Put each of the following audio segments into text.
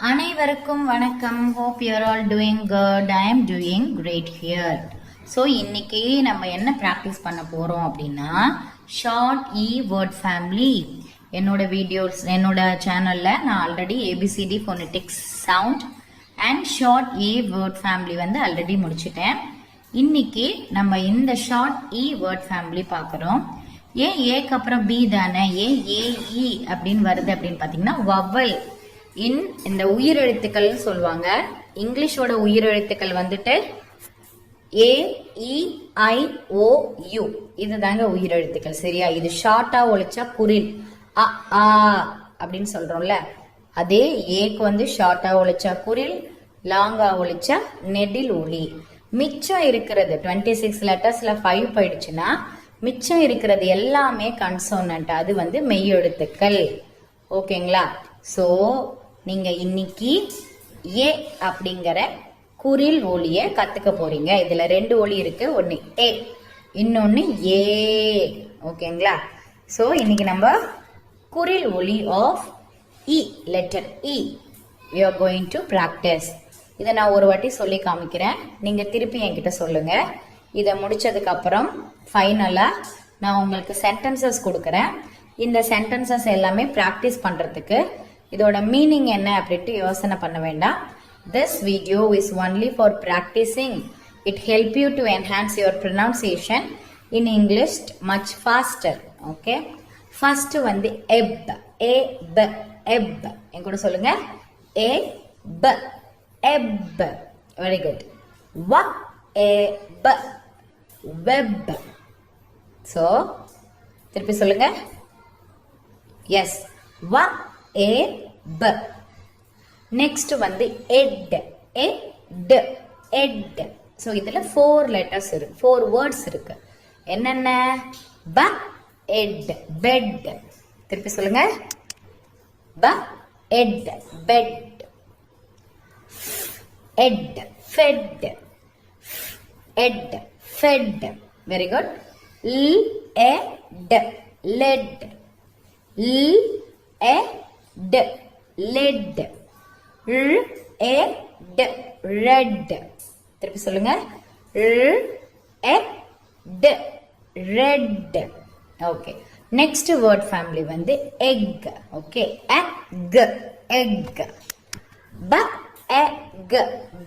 அனைவருக்கும் வணக்கம். Hope you are all doing good. I am doing great here. So இன்னைக்கு நம்ம என்ன ப்ராக்டிஸ் பண்ண போறோம் அப்படின்னா ஷார்ட் இ வேர்ட் ஃபேமிலி. என்னோட வீடியோஸ் என்னோட சேனல்ல நான் already A B C D phonics sound and short e word family வந்து ஆல்ரெடி முடிச்சிட்டேன். இன்னைக்கு நம்ம இந்த ஷார்ட் இ வேர்ட் ஃபேமிலி பார்க்குறோம். ஏன் ஏக்கு அப்புறம் பி தானே, ஏன் ஏஇ அப்படின்னு வருது அப்படின்னு பார்த்தீங்கன்னா வவல் இந்த உயிரெழுத்துக்கள் சொல்லுவாங்க. இங்கிலீஷோட உயிரெழுத்துக்கள் வந்துட்டு AEIOU இதுதாங்க உயிரெழுத்துக்கள். சரியா? இது ஷார்ட்டா ஒழிச்சா குரில் அ ஆ அப்படின்னு சொல்றோம்ல, அதே ஏக்கு வந்து ஷார்ட்டா ஒழிச்சா குரில், லாங்கா ஒழிச்சா நெடில் ஒலி. மிச்சம் இருக்கிறது 26 லெட்டர்ஸ்ல 5 போயிடுச்சுன்னா மிச்சம் இருக்கிறது எல்லாமே கன்சோனன்ட், அது வந்து மெய்யெழுத்துக்கள். ஓகேங்களா? சோ நீங்க இன்னைக்கு ஏ அப்படிங்கிற குரில் ஒலிய கத்துக்க போறீங்க. இதுல 2 ஒலி இருக்கு, ஒன்னு ஏ இன்னொன்னு ஏ. ஓகேங்களா? சோ இன்னைக்கு நம்ம குரில் ஒலி of e, letter e we are going to practice. இதை நான் ஒரு வாட்டி சொல்லி காமிக்கிறேன், நீங்க திருப்பி என்கிட்ட சொல்லுங்க. இதை முடிச்சதுக்கு அப்புறம் ஃபைனலா நான் உங்களுக்கு சென்டென்சஸ் கொடுக்கறேன். இந்த சென்டென்சஸ் எல்லாமே பிராக்டிஸ் பண்றதுக்கு இதோட மீனிங் என்ன அப்படின்ட்டு யோசனை பண்ண வேண்டாம். This video is only for practicing. It help you to enhance your pronunciation in English much faster. Okay? First வந்து ebb, a b ebb. என் கூட சொல்லுங்க, a b ebb. Very good. wa a b web. So திருப்பி சொல்லுங்க. Yes. wa a b. Next வந்து எட், எட், எட். So இதுல 4 letters இருக்கு, 4 words இருக்கு. என்னென்ன? ப எட், பெட். திருப்பி சொல்லுங்க. ப எட், பெட். எட், ஃபெட். எட், ஃபெட். Very good. ல் எ ட், லெட். ல் எ ட், லெட். ர் எ ட், ரெட். திருப்பி சொல்லுங்க. ர் எ ட், red. Okay. Next word family வந்து எக். Okay, eg, eg. ப எக்,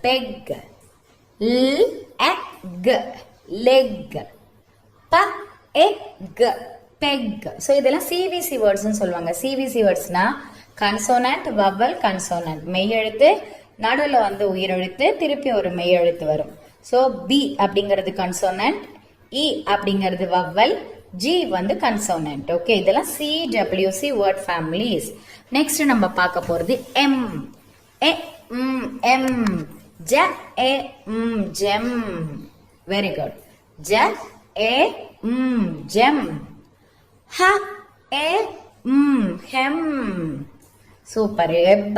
பெக். ல் எக், லெக். ப எக், பெக். ஸோ இதெல்லாம் சிவிசி வேர்ட்ஸ்னு சொல்லுவாங்க. சிவிசி வேர்ட்ஸ்னா கன்சோனன்ட், வவல், கன்சோனன்ட், மெய்யெழுத்து, நடுவில் வந்து உயிரெழுத்து, திருப்பி ஒரு மெய்யெழுத்து வரும். ஸோ பி அப்படிங்கிறது கன்சோனன்ட், இ அப்படிங்கிறது வவல், ஜி வந்து கன்சோனன்ட். ஓகே, இதெல்லாம் சிடபிள்யூசி வேர்ட் ஃபேமிலிஸ். நெக்ஸ்ட் நம்ம பார்க்க போறது எம். எம். ஜ ஏ ஜெம். Very good. ஜ ஏ ஜெம். ஹ ஏ ஹெம். சூப்பர். எப்,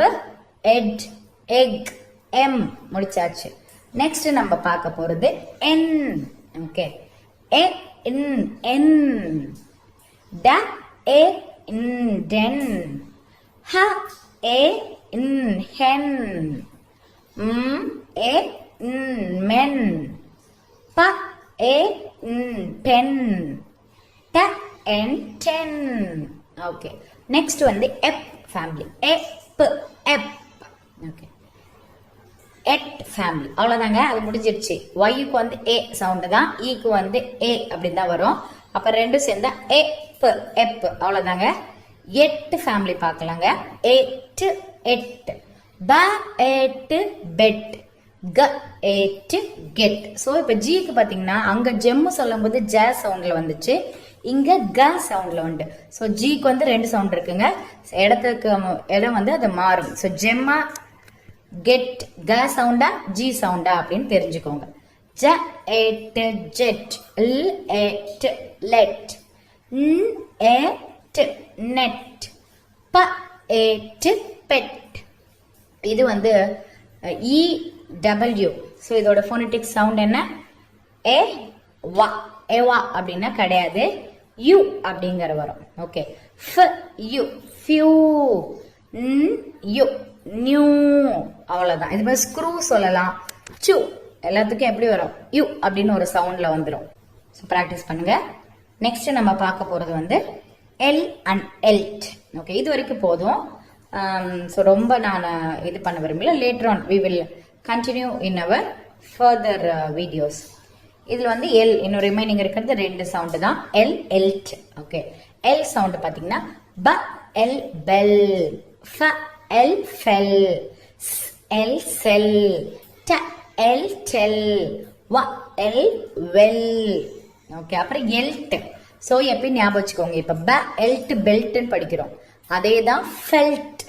எட், எக், எம் முடிச்சாச்சு. நெக்ஸ்ட் நம்ம பார்க்க போறது என். ஓகே, எ இன் என். ட ஏ இன் டென். ஹ ஏ இன் ஹென். ஏ இன் மென். ப ஏ இன் பென். ட என் டென். ஓகே. நெக்ஸ்ட் வந்து எப் ஃபேமிலி. எப், எப். ஓகே, எட் ஃபேமிலி. அவ்வளவுதாங்க, அது முடிஞ்சிருச்சு. ஒய்க்கு வந்து ஏ சவுண்ட் தான், ஈக்கு வந்து ஏ அப்படின்னு தான் வரும். அப்ப ரெண்டும் சேர்ந்தா எப், எப். அவ்வளவுதாங்க. எட்டு ஃபேமிலி பார்க்கலாங்க. எட்டு, எட். ப எட்டு, பெட். க எட்டு, கெட். ஸோ இப்போ ஜிக்கு பார்த்தீங்கன்னா அங்க ஜெம்மு சொல்லும் போது ஜ சவுண்ட்ல வந்துச்சு, இங்க க சவுண்ட்ல உண்டு. ஸோ ஜிக்கு வந்து 2 சவுண்ட் இருக்குங்க. இடத்துக்கு இடம் வந்து அது மாறும். ஸோ ஜெம்மா, கெட் க சவுண்டா ஜி சவுண்டா அப்படின்னு தெரிஞ்சுக்கோங்க. ஜ எட், ஜெட். ல் எட், லெட். ந் எட், நெட். ப எட், பெட். இது வந்து இ டபிள்யூ. ஸோ இதோட ஃபோனடிக் சவுண்ட் என்ன? ஏ வா. ஏவா அப்படின்னா கிடையாது, யூ அப்படிங்கிற வரும். ஓகே. ஃப் யூ, ஃபியூ. யூ நியூ, அவ்வளவுதான். இது மாதிரி ஸ்க்ரூ சொல்லலாம், சு, எல்லாத்துக்கும் எப்படி வரும், யூ அப்படின்னு ஒரு சவுண்ட்ல வந்துடும். ஸோ ப்ராக்டிஸ் பண்ணுங்க. நெக்ஸ்ட் நம்ம பார்க்க போறது வந்து எல் அண்ட் எல்ட். ஓகே, இது வரைக்கும் போதும். ஸோ ரொம்ப நான் இது பண்ண விரும்பல. Later on we will continue in our further videos. இதுல வந்து எல் இன்னும் ரிமைனிங் இருக்கிறது 2 சவுண்ட் தான், L eld. Okay, L sound பாத்தீங்கன்னா p L bell, f L fell, s L sell, t L tell, w L well. Okay, அப்புறம் eld. So எப்பயும் ஞாபகம் வச்சுக்கோங்க, இப்ப ப எல்ட் பெல்ட்னு படிக்கிறோம், அதே தான் felt,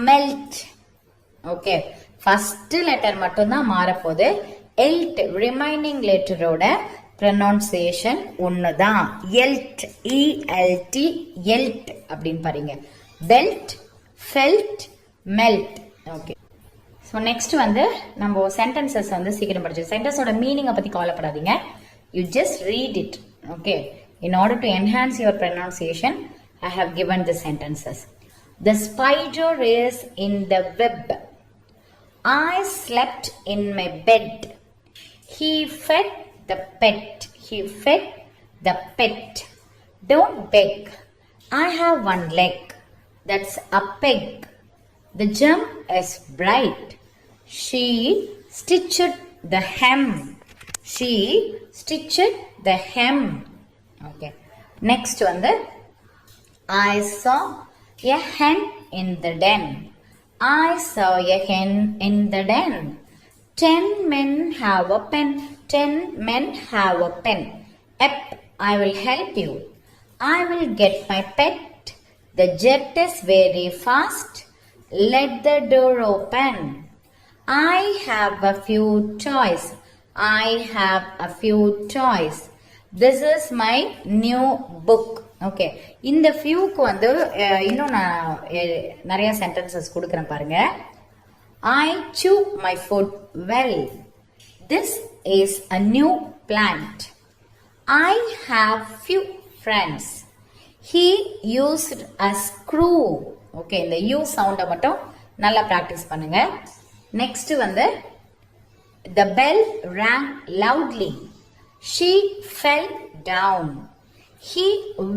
melt. Okay, first letter மட்டும் தான் மாறப்போகுது. எல்ட் ரிமைனிங் லெட்டரோட ப்ரொனவுன்சியேஷன் ஒண்ணுதான், எல்ட், இஎல்டி, எல்ட் அப்படின்னு பாருங்க. Belt, felt, melt. Okay, so next வந்து நம்ம சென்டென்சஸ் வந்து சீக்கிரம் படிச்சோம். சென்டென்ஸோட மீனிங்கை பத்தி கவலைப்படாதீங்க, you just read it. Okay, in order to enhance your pronunciation, I have given the sentences. The spider is in the web. I slept in my bed. He fed the pet. He fed the pet. Don't beg. I have one leg. That's a peg. The gem is bright. She stitched the hem. She stitched the hem. Okay. Next one, I saw a hen in the den. I saw a hen in the den. 10 men have a pen. 10 men have a pen. Ep, I will help you. I will get my pet. The jet is very fast. Let the door open. I have a few toys. I have a few toys. This is my new book. Okay, இந்த ஃபியூக்கு வந்து இன்னும் நான் நிறைய sentences கொடுக்குறேன் பாருங்க. I chew my food well. This is a new plant. I have few friends. He used a screw. Okay, இந்த you சவுண்டை மட்டும் நல்லா ப்ராக்டிஸ் பண்ணுங்க. நெக்ஸ்ட் வந்து the bell rang loudly. She fell down. He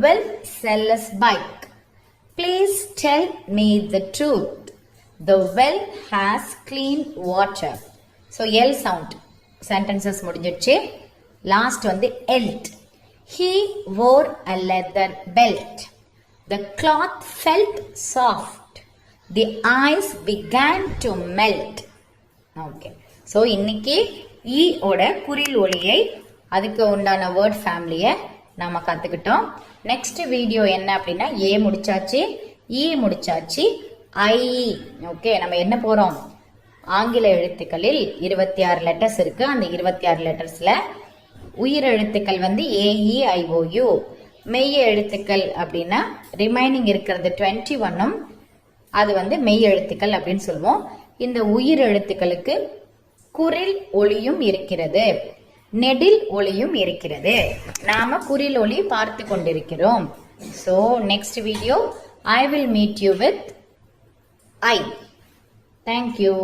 will sell us bike. Please tell me the truth. The well has clean water. So L sound sentences முடிஞ்சிடுச்சு. Last வந்து elt. He wore a leather belt. The cloth felt soft. The ice began to melt. Okay. So இன்னைக்கு E ஓட குறில் ஒலியை, அதுக்கு உண்டான word ஃபேமிலியை நாம கத்துக்கிட்டோம். நெக்ஸ்ட் வீடியோ என்ன அப்படின்னா, ஏ முடிச்சாச்சு, இ முடிச்சாச்சு, ஐ. ஓகே, நம்ம என்ன போறோம், ஆங்கில எழுத்துக்களில் 26 லெட்டர்ஸ் இருக்கு. அந்த 26 லெட்டர்ஸ்ல உயிர் எழுத்துக்கள் வந்து AEIOU. மெய் எழுத்துக்கள் அப்படின்னா ரிமைனிங் இருக்கிறது 21ம் அது வந்து மெய் எழுத்துக்கள் அப்படின்னு சொல்லுவோம். இந்த உயிர் எழுத்துக்களுக்கு குறில் ஒலியும் இருக்கிறது, நெடில் ஒலியும் இருக்கிறது. நாம குறில் ஒலி பார்த்து கொண்டிருக்கிறோம். So next video I will meet you with I. Thank you.